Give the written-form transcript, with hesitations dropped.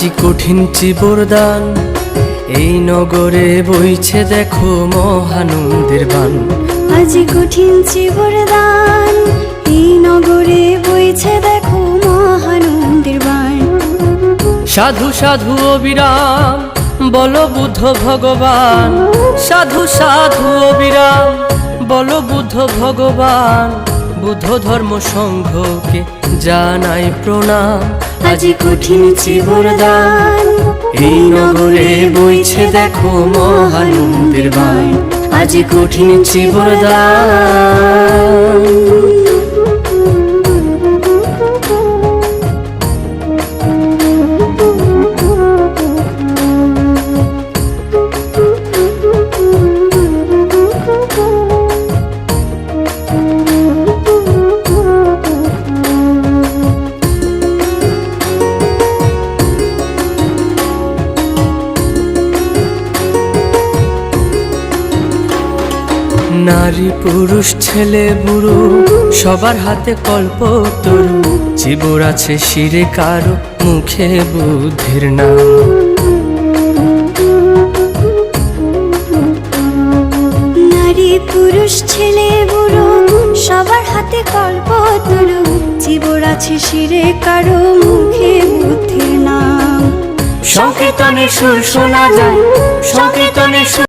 আজি কঠিন চিবরদান, এই নগরে বইছে দেখো মহানন্দের বান। আজি কঠিন চিবরদান, এই নগরে বইছে দেখো মহানন্দের বান। সাধু সাধু অবিরাম বল বুদ্ধ ভগবান, সাধু সাধু অবিরাম বল বুদ্ধ ভগবান। বুদ্ধ ধর্ম সংঘকে জানাই প্রণাম। আজি কঠিন চিবরদান, এই নগরে বইছে দেখো মহানন্দের বান। আজি কঠিন চিবরদান। নারী পুরুষ ছেলে বুড়ো সবার হাতে কল্পতরু। চিবর আছে শিরে কারো মুখে বুদ্ধির নাম। নারী পুরুষ ছেলে বুড়ো সবার হাতে কল্পতরু। চিবর আছে শিরে কারো মুখে বুদ্ধির নাম। সংকীর্তনের সুর শোনা যায়, সংকীর্তনের সুর